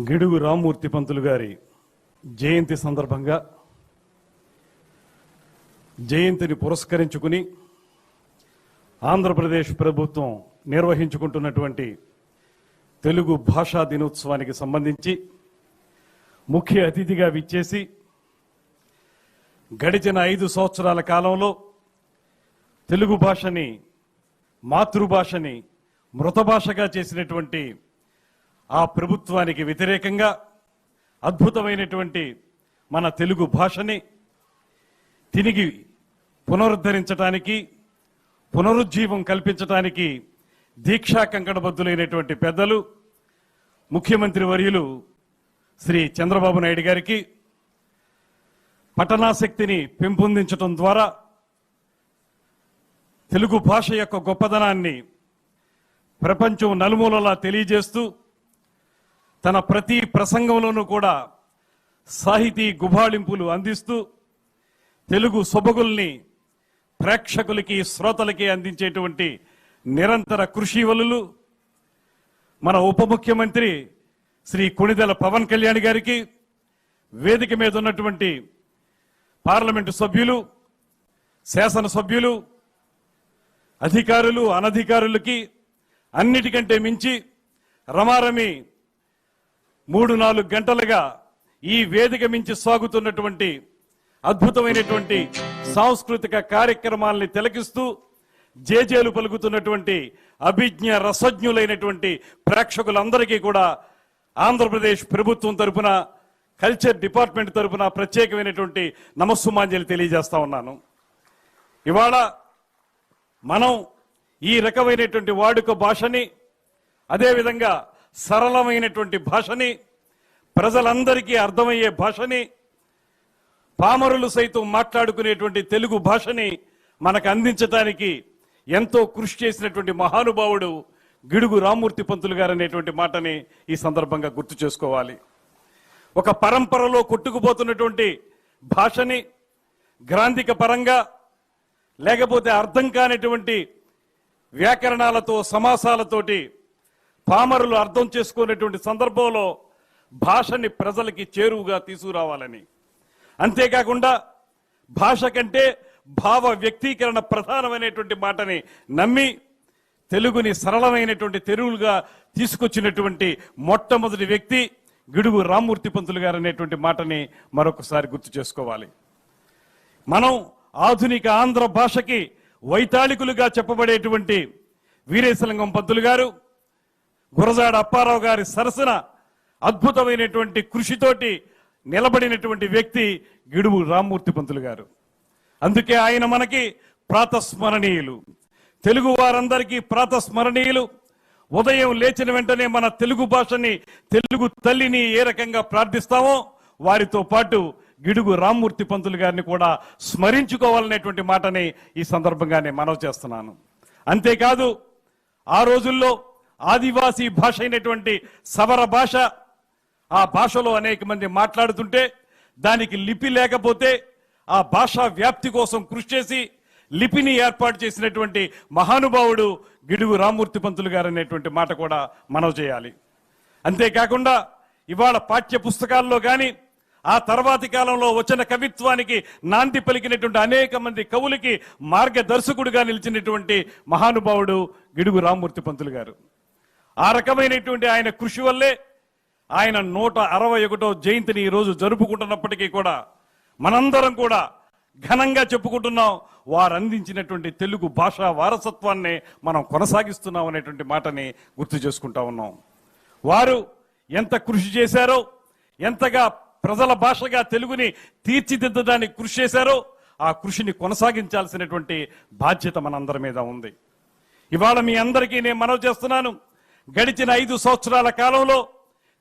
గిడుగు రామ్మూర్తి పంతులు గారి జయంతి సందర్భంగా జయంతిని పురస్కరించుకుని ఆంధ్రప్రదేశ్ ప్రభుత్వం నిర్వహించుకుంటున్నటువంటి తెలుగు భాషా దినోత్సవానికి సంబంధించి ముఖ్య అతిథిగా విచ్చేసి గడిచిన 5 సంవత్సరాల కాలంలో తెలుగు భాషని మాతృభాషని మృత భాషగా చేసినటువంటి ఆ ప్రభుత్వానికి వ్యతిరేకంగా అద్భుతమైనటువంటి మన తెలుగు భాషని తిరిగి పునరుద్ధరించడానికి పునరుజ్జీవం కల్పించడానికి దీక్షా కంకణబద్ధులైనటువంటి పెద్దలు ముఖ్యమంత్రి వర్యులు శ్రీ చంద్రబాబు నాయుడు గారికి పఠనాశక్తిని పెంపొందించడం ద్వారా తెలుగు భాష యొక్క గొప్పదనాన్ని ప్రపంచం నలుమూలలా తెలియజేస్తూ తన ప్రతి ప్రసంగంలోనూ కూడా సాహితీ గుబాళింపులు అందిస్తూ తెలుగు సొబగుల్ని ప్రేక్షకులకి శ్రోతలకి అందించేటువంటి నిరంతర కృషి వలులు మన ఉప ముఖ్యమంత్రి శ్రీ కొణిదెల పవన్ కళ్యాణ్ గారికి వేదిక మీద ఉన్నటువంటి పార్లమెంటు సభ్యులు శాసనసభ్యులు అధికారులు అనధికారులకి అన్నిటికంటే మించి రమారమి 3-4 గంటలుగా ఈ వేదిక మించి సాగుతున్నటువంటి అద్భుతమైనటువంటి సాంస్కృతిక కార్యక్రమాల్ని తిలకిస్తూ జేజేలు పలుకుతున్నటువంటి అభిజ్ఞ రసజ్ఞులైనటువంటి ప్రేక్షకులందరికీ కూడా ఆంధ్రప్రదేశ్ ప్రభుత్వం తరపున కల్చర్ డిపార్ట్మెంట్ తరపున ప్రత్యేకమైనటువంటి నమస్సుమాంజలి తెలియజేస్తా ఉన్నాను. ఇవాళ మనం ఈ రకమైనటువంటి వాడుక భాషని అదేవిధంగా సరళమైనటువంటి భాషని ప్రజలందరికీ అర్థమయ్యే భాషని పామరులు సైతం మాట్లాడుకునేటువంటి తెలుగు భాషని మనకు అందించడానికి ఎంతో కృషి చేసినటువంటి మహానుభావుడు గిడుగు రామ్మూర్తి పంతులు గారు అనేటువంటి మాటని ఈ సందర్భంగా గుర్తు చేసుకోవాలి. ఒక పరంపరలో కొట్టుకుపోతున్నటువంటి భాషని గ్రాంధిక పరంగా లేకపోతే అర్థం కానిటువంటి వ్యాకరణాలతో సమాసాలతోటి పామరులు అర్థం చేసుకునేటువంటి సందర్భంలో భాషని ప్రజలకి చేరువుగా తీసుకురావాలని, అంతేకాకుండా భాష కంటే భావ వ్యక్తీకరణ ప్రధానమైనటువంటి మాటని నమ్మి తెలుగుని సరళమైనటువంటి తెలుగుగా తీసుకొచ్చినటువంటి మొట్టమొదటి వ్యక్తి గిడుగు రామ్మూర్తి పంతులు గారు అనేటువంటి మాటని మరొకసారి గుర్తు చేసుకోవాలి. మనం ఆధునిక ఆంధ్ర భాషకి వైతాళికులుగా చెప్పబడేటువంటి వీరేశలింగం పంతులు గారు, గురజాడ అప్పారావు గారి సరసన అద్భుతమైనటువంటి కృషితోటి నిలబడినటువంటి వ్యక్తి గిడుగు రామ్మూర్తి పంతులు గారు. అందుకే ఆయన మనకి ప్రాతస్మరణీయులు, తెలుగు వారందరికీ ప్రాతస్మరణీయులు. ఉదయం లేచిన వెంటనే మన తెలుగు భాషని తెలుగు తల్లిని ఏ రకంగా ప్రార్థిస్తామో వారితో పాటు గిడుగు రామ్మూర్తి పంతులు గారిని కూడా స్మరించుకోవాలనేటువంటి మాటని ఈ సందర్భంగానే మనవి చేస్తున్నాను. అంతేకాదు ఆ రోజుల్లో ఆదివాసీ భాష అయినటువంటి సవర భాష, ఆ భాషలో అనేక మంది మాట్లాడుతుంటే దానికి లిపి లేకపోతే ఆ భాషా వ్యాప్తి కోసం కృషి చేసి లిపిని ఏర్పాటు చేసినటువంటి మహానుభావుడు గిడుగు రామ్మూర్తి పంతులు గారు అనేటువంటి మాట కూడా మనవి చేయాలి. అంతేకాకుండా ఇవాళ పాఠ్య పుస్తకాల్లో కానీ ఆ తర్వాతి కాలంలో వచ్చిన కవిత్వానికి నాంది పలికినటువంటి అనేక మంది కవులకి మార్గదర్శకుడిగా నిలిచినటువంటి మహానుభావుడు గిడుగు రామ్మూర్తి పంతులు గారు. ఆ రకమైనటువంటి ఆయన కృషి వల్లే ఆయన 161వ జయంతిని ఈరోజు జరుపుకుంటున్నప్పటికీ కూడా మనందరం కూడా ఘనంగా చెప్పుకుంటున్నాం. వారు అందించినటువంటి తెలుగు భాషా వారసత్వాన్ని మనం కొనసాగిస్తున్నాం అనేటువంటి మాటని గుర్తు చేసుకుంటా ఉన్నాం. వారు ఎంత కృషి చేశారో, ఎంతగా ప్రజల భాషగా తెలుగుని తీర్చిదిద్దడానికి కృషి చేశారో ఆ కృషిని కొనసాగించాల్సినటువంటి బాధ్యత మనందరి మీద ఉంది. ఇవాళ మీ అందరికీ నేను మనవి చేస్తున్నాను, గడిచిన 5 సంవత్సరాల కాలంలో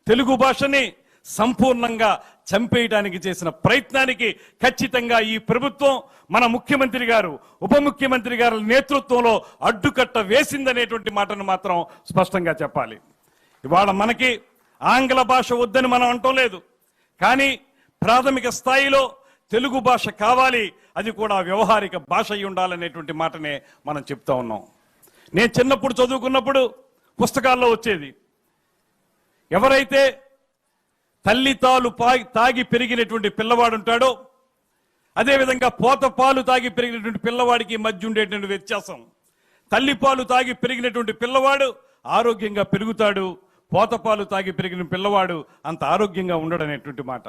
తెలుగు భాషని సంపూర్ణంగా చంపేయడానికి చేసిన ప్రయత్నానికి ఖచ్చితంగా ఈ ప్రభుత్వం, మన ముఖ్యమంత్రి గారు, ఉప ముఖ్యమంత్రి గారి నేతృత్వంలో అడ్డుకట్ట వేసిందనేటువంటి మాటను మాత్రం స్పష్టంగా చెప్పాలి. ఇవాళ మనకి ఆంగ్ల భాష వద్దని మనం అంటం లేదు, కానీ ప్రాథమిక స్థాయిలో తెలుగు భాష కావాలి, అది కూడా వ్యవహారిక భాష అయి ఉండాలనేటువంటి మాటనే మనం చెప్తా ఉన్నాం. నేను చిన్నప్పుడు చదువుకున్నప్పుడు పుస్తకాల్లో వచ్చేది, ఎవరైతే తల్లితాలు తాగి పెరిగినటువంటి పిల్లవాడు ఉంటాడో, అదేవిధంగా పోత పాలు తాగి పెరిగినటువంటి పిల్లవాడికి మధ్య ఉండేటువంటి వ్యత్యాసం. తల్లిపాలు తాగి పెరిగినటువంటి పిల్లవాడు ఆరోగ్యంగా పెరుగుతాడు, పోతపాలు తాగి పెరిగిన పిల్లవాడు అంత ఆరోగ్యంగా ఉండడనేటువంటి మాట.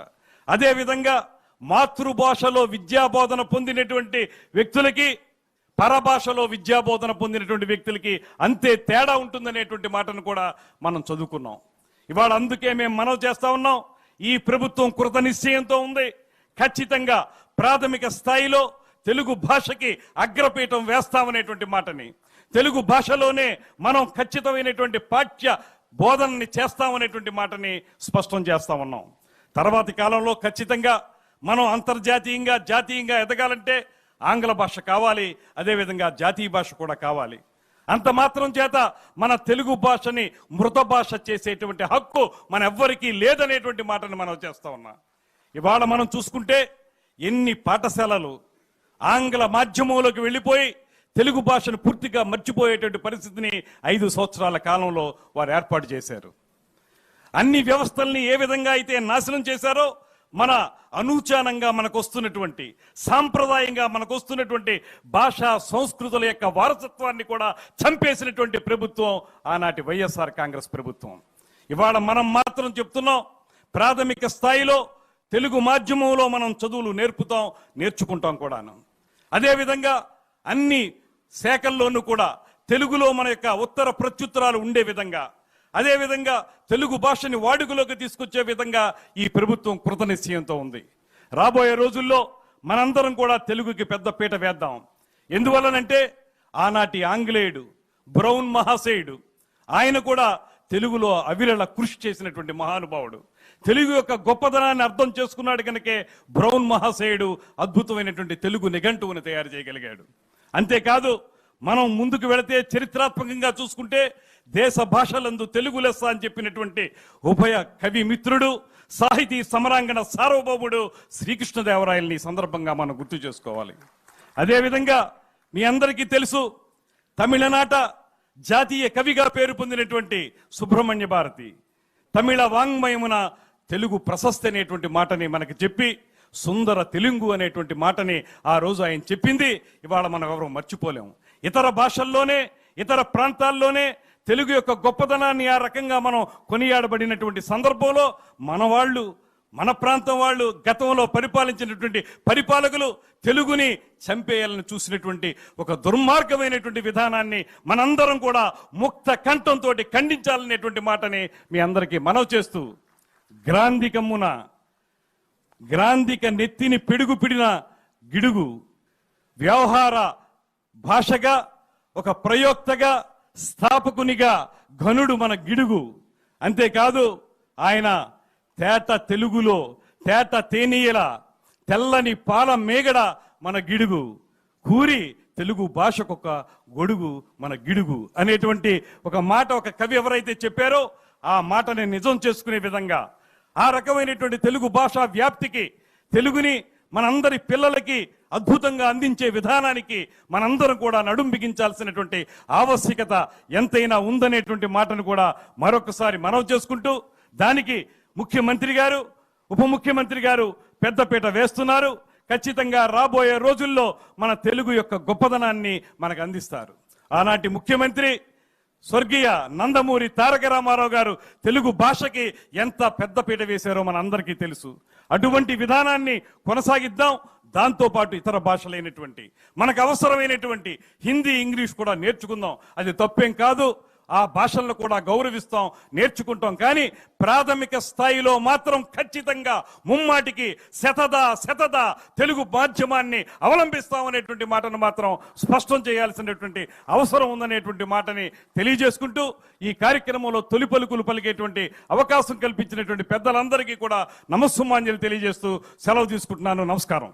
అదేవిధంగా మాతృభాషలో విద్యాబోధన పొందినటువంటి వ్యక్తులకి పరభాషలో విద్యాబోధన పొందినటువంటి వ్యక్తులకి అంతే తేడా ఉంటుందనేటువంటి మాటను కూడా మనం చదువుకున్నాం. ఇవాళ అందుకే మేము మనవి చేస్తా ఉన్నాం, ఈ ప్రభుత్వం కృత నిశ్చయంతో ఉంది. ఖచ్చితంగా ప్రాథమిక స్థాయిలో తెలుగు భాషకి అగ్రపీఠం వేస్తామనేటువంటి మాటని, తెలుగు భాషలోనే మనం ఖచ్చితమైనటువంటి పాఠ్య బోధనని చేస్తామనేటువంటి మాటని స్పష్టం చేస్తా ఉన్నాం. తర్వాతి కాలంలో ఖచ్చితంగా మనం అంతర్జాతీయంగా జాతీయంగా ఎదగాలంటే ఆంగ్ల భాష కావాలి, అదేవిధంగా జాతీయ భాష కూడా కావాలి. అంత మాత్రం చేత మన తెలుగు భాషని మృత భాష చేసేటువంటి హక్కు మన ఎవ్వరికీ లేదనేటువంటి మాటని మనం చేస్తా ఉన్నాం. ఇవాళ మనం చూసుకుంటే ఎన్ని పాఠశాలలు ఆంగ్ల మాధ్యమంలోకి వెళ్ళిపోయి తెలుగు భాషను పూర్తిగా మర్చిపోయేటువంటి పరిస్థితిని 5 సంవత్సరాల కాలంలో వారు ఏర్పాటు చేశారు. అన్ని వ్యవస్థల్ని ఏ విధంగా అయితే నాశనం చేశారో, మన అనూచానంగా మనకు వస్తున్నటువంటి సాంప్రదాయంగా మనకు వస్తున్నటువంటి భాషా సంస్కృతుల యొక్క వారసత్వాన్ని కూడా చంపేసినటువంటి ప్రభుత్వం ఆనాటి వైఎస్ఆర్ కాంగ్రెస్ ప్రభుత్వం. ఇవాళ మనం మాత్రం చెప్తున్నాం, ప్రాథమిక స్థాయిలో తెలుగు మాధ్యమంలో మనం చదువులు నేర్చుకుంటాం కూడాను. అదేవిధంగా అన్ని శాఖల్లోనూ కూడా తెలుగులో మన యొక్క ఉత్తర ప్రత్యుత్తరాలు ఉండే విధంగా, అదేవిధంగా తెలుగు భాషని వాడుకలోకి తీసుకొచ్చే విధంగా ఈ ప్రభుత్వం కృతనిశ్చయంతో ఉంది. రాబోయే రోజుల్లో మనందరం కూడా తెలుగుకి పెద్ద పీట వేద్దాం. ఎందువల్లనంటే ఆనాటి ఆంగ్లేయుడు బ్రౌన్ మహాశయుడు, ఆయన కూడా తెలుగులో అవిరళ కృషి చేసినటువంటి మహానుభావుడు. తెలుగు యొక్క గొప్పదనాన్ని అర్థం చేసుకున్నాడు కనుకే బ్రౌన్ మహాశయుడు అద్భుతమైనటువంటి తెలుగు నిఘంటువుని తయారు చేయగలిగాడు. అంతేకాదు మనం ముందుకు వెళితే చరిత్రాత్మకంగా చూసుకుంటే దేశ భాషలందు తెలుగు లెస్స అని చెప్పినటువంటి ఉభయ కవి మిత్రుడు, సాహితీ సమరాంగణ సార్వభౌముడు శ్రీకృష్ణదేవరాయల్ని సందర్భంగా మనం గుర్తు చేసుకోవాలి. అదేవిధంగా మీ అందరికీ తెలుసు, తమిళనాట జాతీయ కవిగా పేరు పొందినటువంటి సుబ్రహ్మణ్య భారతి తమిళ వాంగ్మయమున తెలుగు ప్రశస్తి అనేటువంటి మాటని మనకు చెప్పి సుందర తెలుగు అనేటువంటి మాటని ఆ రోజు ఆయన చెప్పింది ఇవాళ మనం ఎవరు మర్చిపోలేము. ఇతర భాషల్లోనే ఇతర ప్రాంతాల్లోనే తెలుగు యొక్క గొప్పదనాన్ని ఆ రకంగా మనం కొనియాడబడినటువంటి సందర్భంలో మన ప్రాంతం వాళ్ళు గతంలో పరిపాలించినటువంటి పరిపాలకులు తెలుగుని చంపేయాలని చూసినటువంటి ఒక దుర్మార్గమైనటువంటి విధానాన్ని మనందరం కూడా ముక్త కంఠంతో ఖండించాలనేటువంటి మాటని మీ అందరికీ మనవి చేస్తూ, గ్రాంధిక నెత్తిని పిడిన గిడుగు వ్యవహార భాషగా, ఒక ప్రయోక్తగా, స్థాపకునిగా ఘనుడు మన గిడుగు. అంతేకాదు ఆయన తేట తెలుగులో తేట తేనీయల తెల్లని పాల మేగడ మన గిడుగు, కూరి తెలుగు భాషకొక గొడుగు మన గిడుగు అనేటువంటి ఒక మాట ఒక కవి ఎవరైతే చెప్పారో ఆ మాటని నిజం చేసుకునే విధంగా, ఆ రకమైనటువంటి తెలుగు భాషా వ్యాప్తికి, తెలుగుని మనందరి పిల్లలకి అద్భుతంగా అందించే విధానానికి మనందరం కూడా నడుం బిగించాల్సినటువంటి ఆవశ్యకత ఎంతైనా ఉందనేటువంటి మాటను కూడా మరొకసారి మనవి చేసుకుంటూ, దానికి ముఖ్యమంత్రి గారు ఉప ముఖ్యమంత్రి గారు పెద్దపీట వేస్తున్నారు. ఖచ్చితంగా రాబోయే రోజుల్లో మన తెలుగు యొక్క గొప్పదనాన్ని మనకు అందిస్తారు. ఆనాటి ముఖ్యమంత్రి స్వర్గీయ నందమూరి తారక రామారావు గారు తెలుగు భాషకి ఎంత పెద్దపీట వేశారో మన అందరికీ తెలుసు. అటువంటి విధానాన్ని కొనసాగిద్దాం. దాంతోపాటు ఇతర భాషలైనటువంటి మనకు అవసరమైనటువంటి హిందీ, ఇంగ్లీష్ కూడా నేర్చుకుందాం. అది తప్పేం కాదు. ఆ భాషలను కూడా గౌరవిస్తాం, నేర్చుకుంటాం. కానీ ప్రాథమిక స్థాయిలో మాత్రం ఖచ్చితంగా ముమ్మాటికి శతద తెలుగు మాధ్యమాన్ని అవలంబిస్తామనేటువంటి మాటను మాత్రం స్పష్టం చేయాల్సినటువంటి అవసరం ఉందనేటువంటి మాటని తెలియజేసుకుంటూ, ఈ కార్యక్రమంలో తొలి పలుకులు పలికేటువంటి అవకాశం కల్పించినటువంటి పెద్దలందరికీ కూడా నమస్సుమాంజలి తెలియజేస్తూ సెలవు తీసుకుంటున్నాను. నమస్కారం.